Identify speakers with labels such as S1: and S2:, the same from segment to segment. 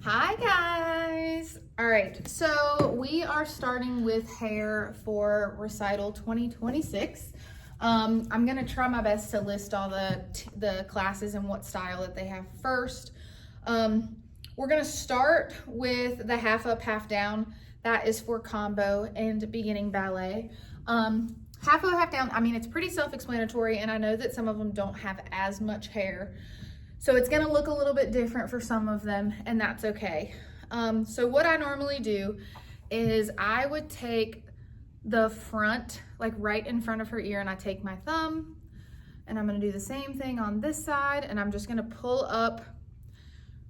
S1: Hi guys! All right, so we are starting with hair for Recital 2026. I'm gonna try my best to list all the classes and what style that they have first. We're gonna start with the half up, half down. That is for combo and beginning ballet. Half up, half down, I mean, it's pretty self-explanatory, and I know that some of them don't have as much hair. So it's gonna look a little bit different for some of them, and that's okay. So what I normally do is I would take the front, like right in front of her ear, and I take my thumb, and I'm gonna do the same thing on this side, and I'm just gonna pull up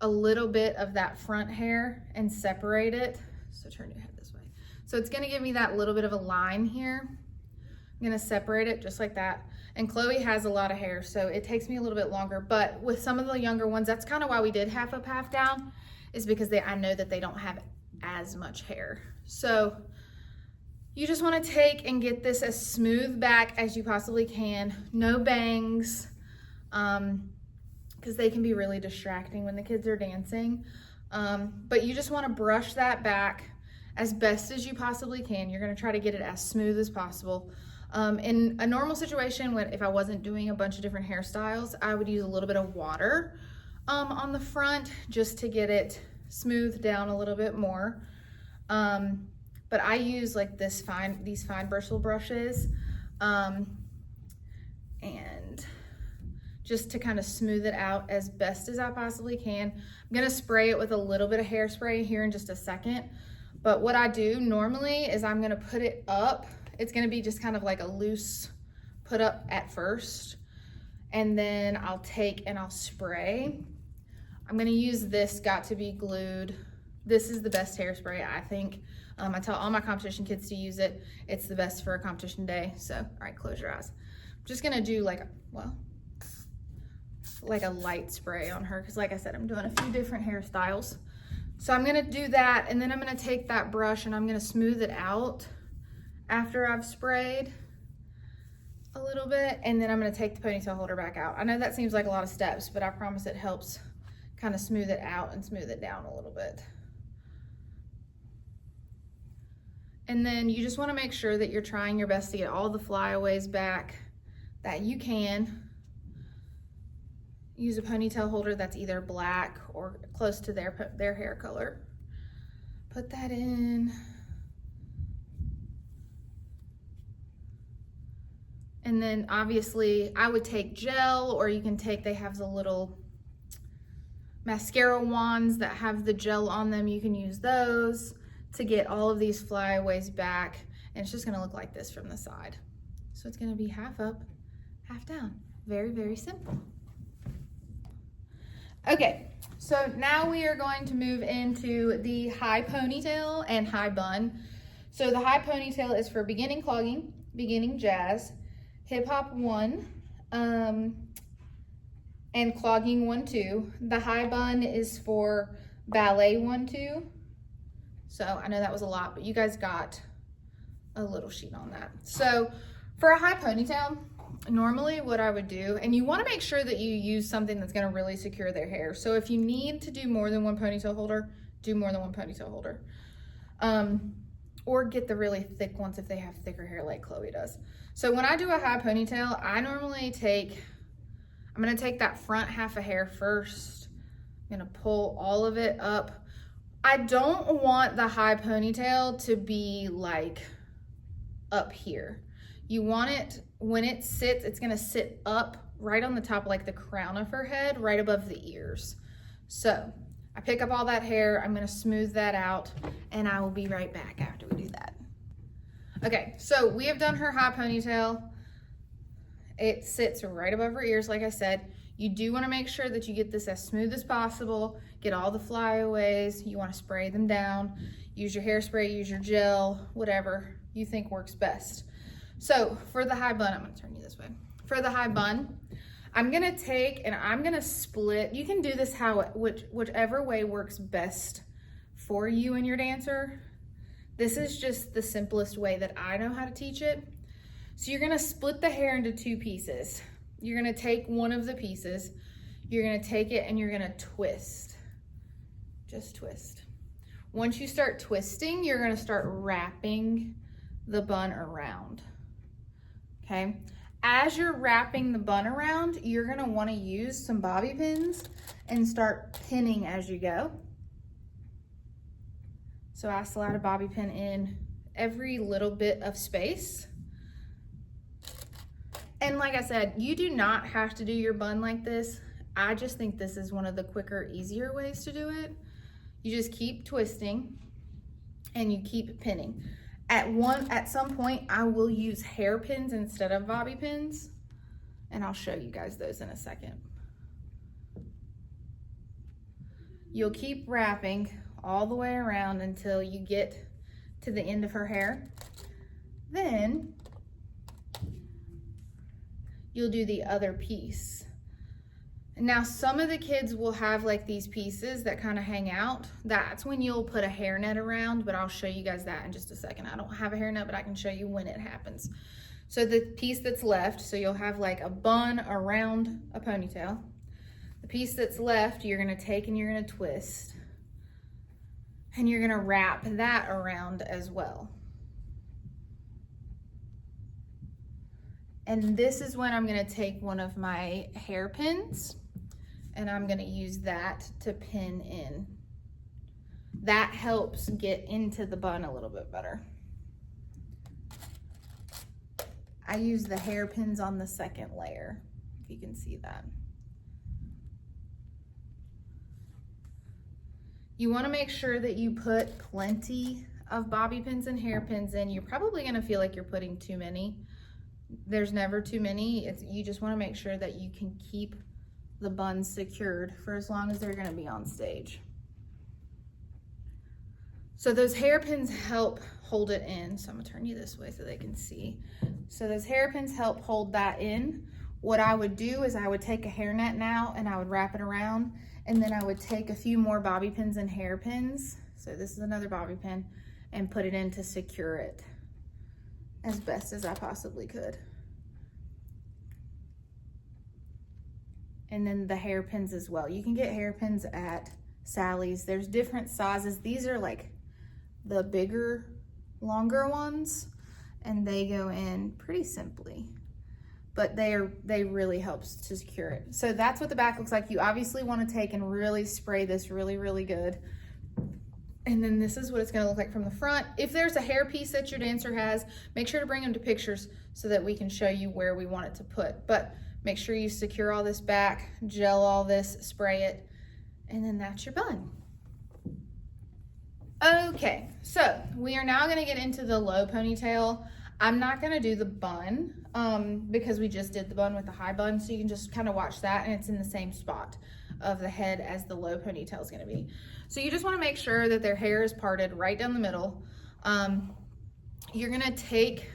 S1: a little bit of that front hair and separate it. So turn your head this way. So it's gonna give me that little bit of a line here. I'm gonna separate it just like that. And Chloe has a lot of hair, so it takes me a little bit longer, but with some of the younger ones, that's kind of why we did half up, half down, is because I know that they don't have as much hair. So you just wanna take and get this as smooth back as you possibly can. No bangs, because they can be really distracting when the kids are dancing. But you just wanna brush that back as best as you possibly can. You're gonna try to get it as smooth as possible. In a normal situation, if I wasn't doing a bunch of different hairstyles, I would use a little bit of water on the front just to get it smoothed down a little bit more. But I use like these fine bristle brushes, and just to kind of smooth it out as best as I possibly can. I'm gonna spray it with a little bit of hairspray here in just a second. But what I do normally is I'm gonna put it up. It's gonna be just kind of like a loose put up at first. And then I'll take and I'll spray. I'm gonna use this Got to Be Glued. This is the best hairspray, I think. I tell all my competition kids to use it. It's the best for a competition day. So, all right, close your eyes. I'm just gonna do like a light spray on her, because like I said, I'm doing a few different hairstyles. So I'm gonna do that, and then I'm gonna take that brush and I'm gonna smooth it out after I've sprayed a little bit, and then I'm gonna take the ponytail holder back out. I know that seems like a lot of steps, but I promise it helps kind of smooth it out and smooth it down a little bit. And then you just wanna make sure that you're trying your best to get all the flyaways back that you can. Use a ponytail holder that's either black or close to their hair color. Put that in. And then obviously I would take gel, or you can take, they have the little mascara wands that have the gel on them. You can use those to get all of these flyaways back. And it's just gonna look like this from the side. So it's gonna be half up, half down. Very, very simple. Okay, so now we are going to move into the high ponytail and high bun. So the high ponytail is for beginning clogging, beginning jazz, hip hop 1, and clogging 1, 2. The high bun is for ballet 1, 2. So I know that was a lot, but you guys got a little sheet on that. So for a high ponytail, normally what I would do, and you want to make sure that you use something that's going to really secure their hair. So if you need to do more than one ponytail holder, do more than one ponytail holder. Or get the really thick ones if they have thicker hair like Chloe does. So when I do a high ponytail, I normally I'm gonna take that front half of hair first. I'm gonna pull all of it up. I don't want the high ponytail to be like up here. You want it, when it sits, it's gonna sit up right on the top, like the crown of her head, right above the ears. So I pick up all that hair, I'm gonna smooth that out, and I will be right back after we do that. Okay, so we have done her high ponytail. It sits right above her ears, like I said. You do wanna make sure that you get this as smooth as possible, get all the flyaways, you wanna spray them down, use your hairspray, use your gel, whatever you think works best. So for the high bun, I'm gonna turn you this way. For the high bun, I'm gonna take and I'm gonna split. You can do this whichever way works best for you and your dancer. This is just the simplest way that I know how to teach it. So you're gonna split the hair into 2 pieces. You're gonna take one of the pieces, you're gonna take it and you're gonna twist. just twist. Once you start twisting, you're gonna start wrapping the bun around, okay? As you're wrapping the bun around, you're gonna wanna use some bobby pins and start pinning as you go. So I slide a bobby pin in every little bit of space. And like I said, you do not have to do your bun like this. I just think this is one of the quicker, easier ways to do it. You just keep twisting and you keep pinning. At some point, I will use hairpins instead of bobby pins, and I'll show you guys those in a second. You'll keep wrapping all the way around until you get to the end of her hair. Then you'll do the other piece. Now, some of the kids will have like these pieces that kind of hang out. That's when you'll put a hairnet around, but I'll show you guys that in just a second. I don't have a hairnet, but I can show you when it happens. So the piece that's left, so you'll have like a bun around a ponytail. The piece that's left, you're gonna take and you're gonna twist. And you're gonna wrap that around as well. And this is when I'm gonna take one of my hairpins and I'm gonna use that to pin in. That helps get into the bun a little bit better. I use the hairpins on the second layer, if you can see that. You wanna make sure that you put plenty of bobby pins and hairpins in. You're probably gonna feel like you're putting too many. There's never too many. You just wanna make sure that you can keep the buns secured for as long as they're gonna be on stage. So those hairpins help hold it in. So I'm gonna turn you this way so they can see. So those hairpins help hold that in. What I would do is I would take a hairnet now and I would wrap it around, and then I would take a few more bobby pins and hairpins. So this is another bobby pin, and put it in to secure it as best as I possibly could. And then the hairpins as well. You can get hairpins at Sally's. There's different sizes. These are like the bigger, longer ones, and they go in pretty simply, but they really helps to secure it. So that's what the back looks like. You obviously want to take and really spray this really, really good. And then this is what it's gonna look like from the front. If there's a hair piece that your dancer has, make sure to bring them to pictures so that we can show you where we want it to put. But make sure you secure all this back, gel all this, spray it, and then that's your bun. Okay, so we are now gonna get into the low ponytail. I'm not gonna do the bun because we just did the bun with the high bun, so you can just kind of watch that, and it's in the same spot of the head as the low ponytail is gonna be. So you just wanna make sure that their hair is parted right down the middle. You're gonna take,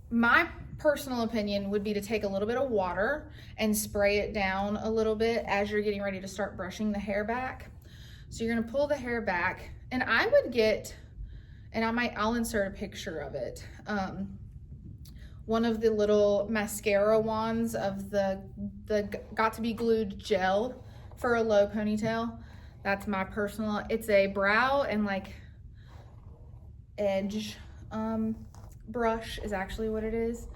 S1: my personal opinion would be to take a little bit of water and spray it down a little bit as you're getting ready to start brushing the hair back. So you're gonna pull the hair back, and I would get, and I'll insert a picture of it. One of the little mascara wands of the Got to Be Glued gel for a low ponytail. That's my personal, it's a brow and like edge brush is actually what it is.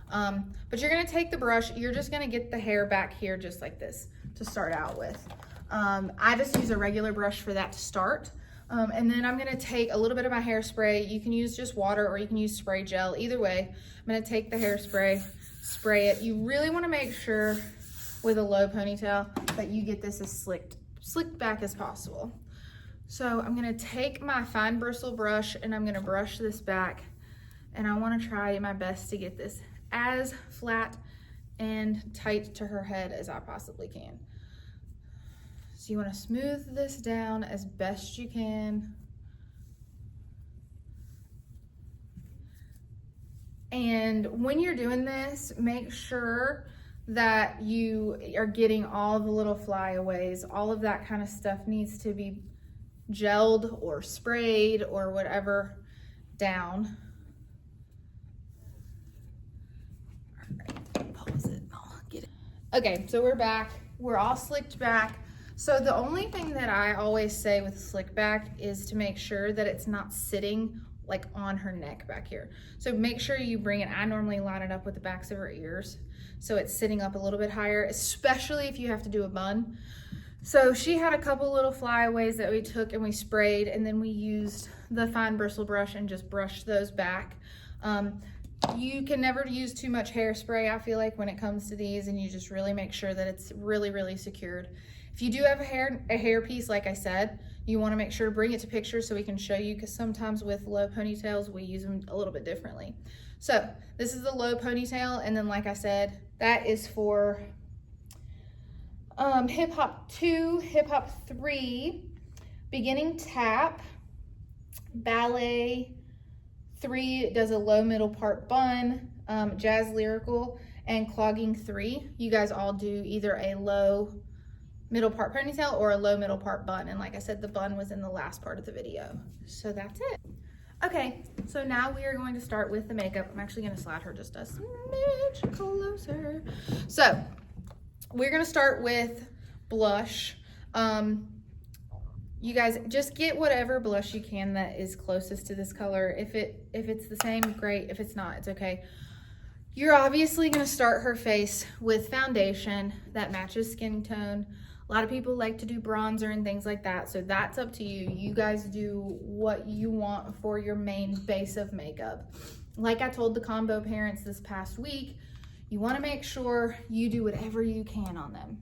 S1: But you're gonna take the brush, you're just gonna get the hair back here just like this to start out with. I just use a regular brush for that to start. And then I'm gonna take a little bit of my hairspray. You can use just water or you can use spray gel. Either way, I'm gonna take the hairspray, spray it. You really wanna make sure with a low ponytail that you get this as slicked back as possible. So I'm gonna take my fine bristle brush and I'm gonna brush this back, and I wanna try my best to get this as flat and tight to her head as I possibly can. So you want to smooth this down as best you can. And when you're doing this, make sure that you are getting all the little flyaways. All of that kind of stuff needs to be gelled or sprayed or whatever down. All right, pause it. I'll get it. Okay, so we're back. We're all slicked back. So the only thing that I always say with slick back is to make sure that it's not sitting like on her neck back here. So make sure you bring it, I normally line it up with the backs of her ears, so it's sitting up a little bit higher, especially if you have to do a bun. So she had a couple little flyaways that we took and we sprayed, and then we used the fine bristle brush and just brushed those back. You can never use too much hairspray, I feel like, when it comes to these, and you just really make sure that it's really, really secured. If you do have a hair piece, like I said, you want to make sure to bring it to picture so we can show you, because sometimes with low ponytails, we use them a little bit differently. So this is the low ponytail, and then like I said, that is for hip hop 2, hip hop 3, beginning tap, ballet 3 does a low middle part bun, jazz lyrical, and clogging 3. You guys all do either a low middle part ponytail or a low middle part bun. And like I said, the bun was in the last part of the video. So that's it. Okay, so now we are going to start with the makeup. I'm actually gonna slide her just a smidge closer. So we're gonna start with blush. You guys just get whatever blush you can that is closest to this color. If it's the same, great. If it's not, it's okay. You're obviously gonna start her face with foundation that matches skin tone. A lot of people like to do bronzer and things like that, so that's up to you. You guys do what you want for your main base of makeup. Like I told the combo parents this past week, you wanna make sure you do whatever you can on them.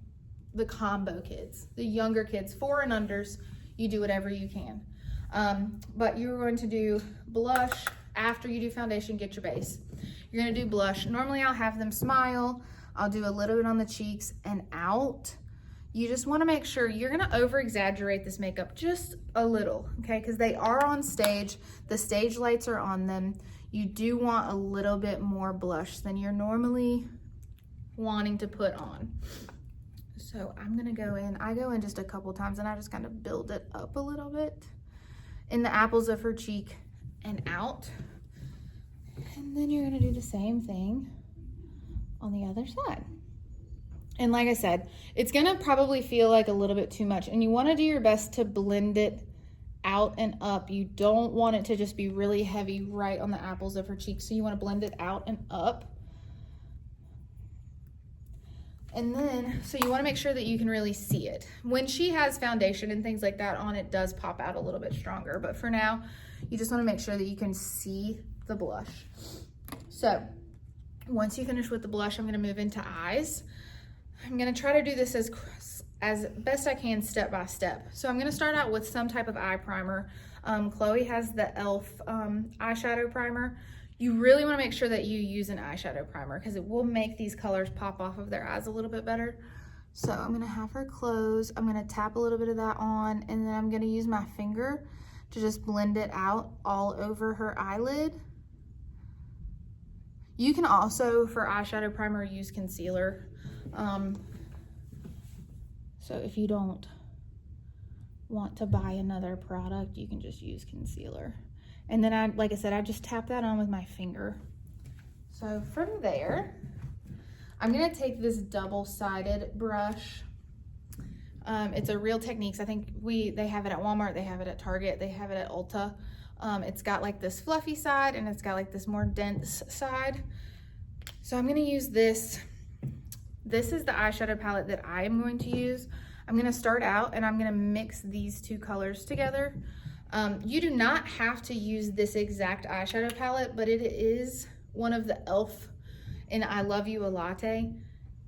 S1: The combo kids, the younger kids, 4 and unders, you do whatever you can. But you're going to do blush after you do foundation, get your base. You're gonna do blush. Normally I'll have them smile. I'll do a little bit on the cheeks and out. You just wanna make sure you're gonna over exaggerate this makeup just a little, okay? Because they are on stage, the stage lights are on them. You do want a little bit more blush than you're normally wanting to put on. So I'm gonna go in, I go in just a couple times and I just kind of build it up a little bit in the apples of her cheek and out. And then you're gonna do the same thing on the other side. And like I said, it's gonna probably feel like a little bit too much, and you wanna do your best to blend it out and up. You don't want it to just be really heavy right on the apples of her cheeks, so you wanna blend it out and up. And then, so you wanna make sure that you can really see it. When she has foundation and things like that on, it does pop out a little bit stronger, but for now, you just wanna make sure that you can see the blush. So, once you finish with the blush, I'm gonna move into eyes. I'm gonna try to do this as best I can step by step. So I'm gonna start out with some type of eye primer. Chloe has the e.l.f. Eyeshadow primer. You really wanna make sure that you use an eyeshadow primer because it will make these colors pop off of their eyes a little bit better. So I'm gonna have her close. I'm gonna tap a little bit of that on, and then I'm gonna use my finger to just blend it out all over her eyelid. You can also, for eyeshadow primer, use concealer. So if you don't want to buy another product, you can just use concealer. And then like I said, I just tap that on with my finger. So from there, I'm gonna take this double-sided brush. It's a Real Techniques. I think they have it at Walmart, they have it at Target, they have it at Ulta. It's got like this fluffy side and it's got like this more dense side. So I'm gonna use this. This is the eyeshadow palette that I am going to use. I'm gonna start out and I'm gonna mix these two colors together. You do not have to use this exact eyeshadow palette, but it is one of the e.l.f. in I Love You a Latte.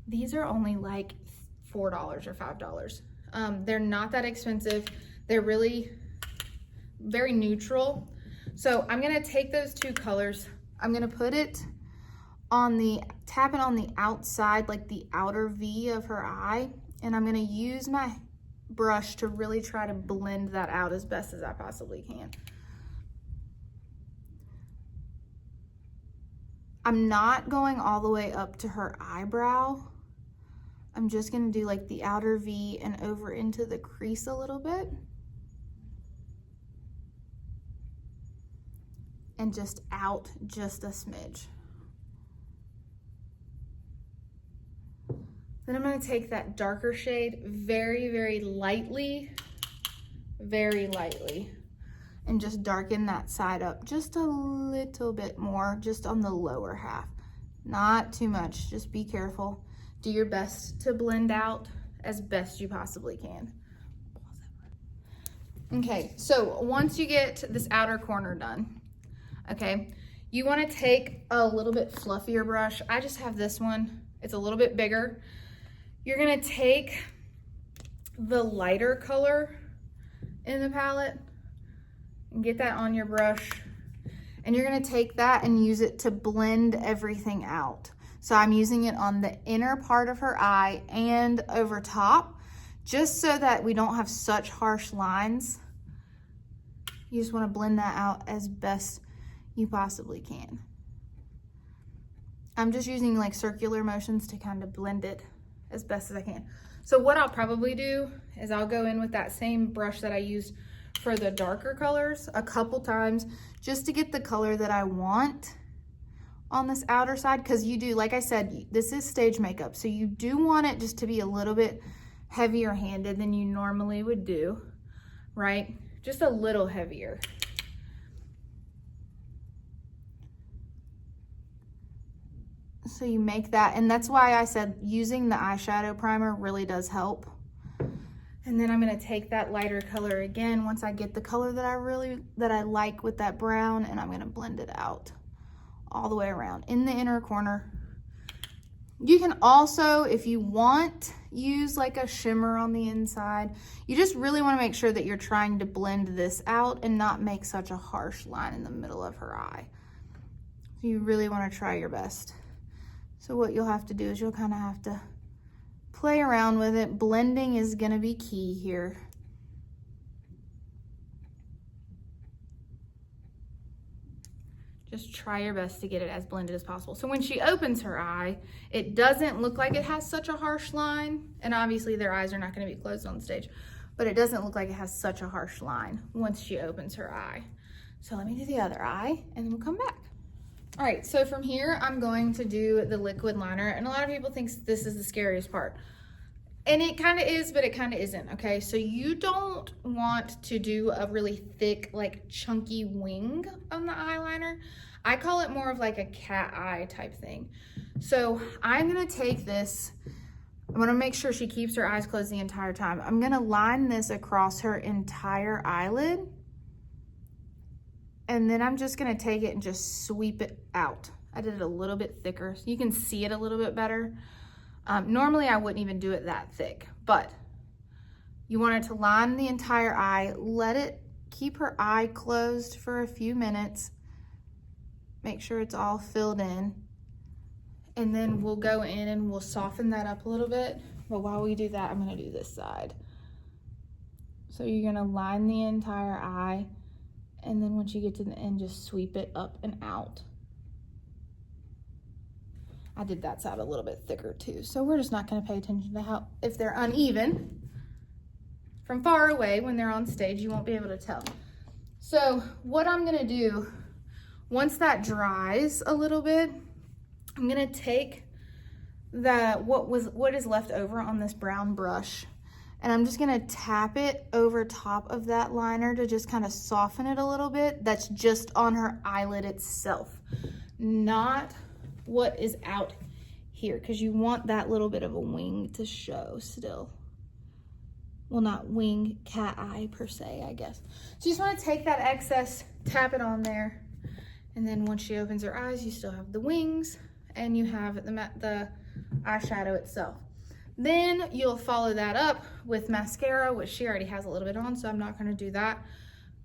S1: These are only like $4 or $5. They're not that expensive. They're really very neutral. So I'm gonna take those two colors, I'm gonna put it on tap it on the outside, like the outer V of her eye, and I'm gonna use my brush to really try to blend that out as best as I possibly can. I'm not going all the way up to her eyebrow. I'm just gonna do like the outer V and over into the crease a little bit. And just out just a smidge. Then I'm gonna take that darker shade very, very lightly, and just darken that side up just a little bit more, just on the lower half. Not too much, just be careful. Do your best to blend out as best you possibly can. Okay, so once you get this outer corner done, okay, you wanna take a little bit fluffier brush. I just have this one, it's a little bit bigger. You're gonna take the lighter color in the palette and get that on your brush. And you're gonna take that and use it to blend everything out. So I'm using it on the inner part of her eye and over top, just so that we don't have such harsh lines. You just wanna blend that out as best you possibly can. I'm just using like circular motions to kind of blend it as best as I can. So what I'll probably do is I'll go in with that same brush that I used for the darker colors a couple times just to get the color that I want on this outer side, because you do, like I said, this is stage makeup, so you do want it just to be a little bit heavier handed than you normally would do, right? Just a little heavier. So you make that, and that's why I said using the eyeshadow primer really does help. And then I'm gonna take that lighter color again once I get the color that I like with that brown, and I'm gonna blend it out all the way around in the inner corner. You can also, if you want, use like a shimmer on the inside. You just really wanna make sure that you're trying to blend this out and not make such a harsh line in the middle of her eye. So you really wanna try your best. So what you'll have to do is you'll kind of have to play around with it. Blending is gonna be key here. Just try your best to get it as blended as possible. So when she opens her eye, it doesn't look like it has such a harsh line. And obviously their eyes are not gonna be closed on stage, but it doesn't look like it has such a harsh line once she opens her eye. So let me do the other eye and then we'll come back. All right, so from here, I'm going to do the liquid liner, and a lot of people think this is the scariest part. And it kind of is, but it kind of isn't, okay? So you don't want to do a really thick, like chunky wing on the eyeliner. I call it more of like a cat eye type thing. So I'm gonna take this, I'm gonna make sure she keeps her eyes closed the entire time. I'm gonna line this across her entire eyelid. And then I'm just gonna take it and just sweep it out. I did it a little bit thicker so you can see it a little bit better. Normally I wouldn't even do it that thick, but you want it to line the entire eye, let it keep her eye closed for a few minutes, make sure it's all filled in, and then we'll go in and we'll soften that up a little bit. But while we do that, I'm gonna do this side. So you're gonna line the entire eye, and then once you get to the end, just sweep it up and out. I did that side a little bit thicker too, so we're just not gonna pay attention to how, if they're uneven. From far away, when they're on stage, you won't be able to tell. So what I'm gonna do, once that dries a little bit, I'm gonna take what is left over on this brown brush, and I'm just gonna tap it over top of that liner to just kind of soften it a little bit. That's just on her eyelid itself, not what is out here, because you want that little bit of a wing to show still. Well, not wing, cat eye per se, I guess. So you just want to take that excess, tap it on there, and then once she opens her eyes, you still have the wings and you have the eyeshadow itself. Then you'll follow that up with mascara, which she already has a little bit on, so I'm not going to do that.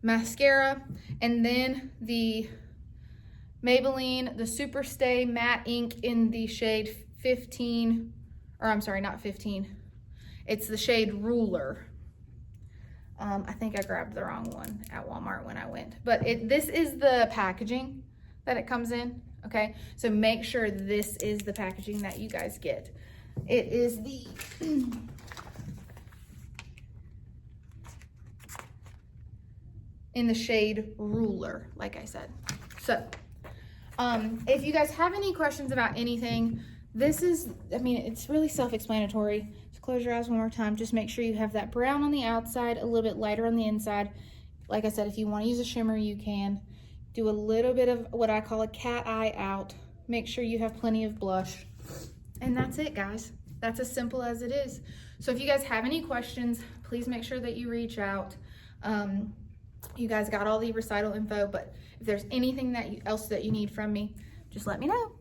S1: Mascara, and then the Maybelline, the Super Stay Matte Ink in the shade 15, or I'm sorry, not 15. It's the shade Ruler. I think I grabbed the wrong one at Walmart when I went, but this is the packaging that it comes in, okay? So make sure this is the packaging that you guys get. It is the in the shade Ruler, like I said. So if you guys have any questions about anything, This is, I mean, it's really self-explanatory. So close your eyes one more time. Just make sure you have that brown on the outside, a little bit lighter on the inside. Like I said, if you want to use a shimmer, you can. Do a little bit of what I call a cat eye out. Make sure you have plenty of blush. And that's it, guys. That's as simple as it is. So if you guys have any questions, please make sure that you reach out. You guys got all the Recitail info, but if there's anything else that you need from me, just let me know.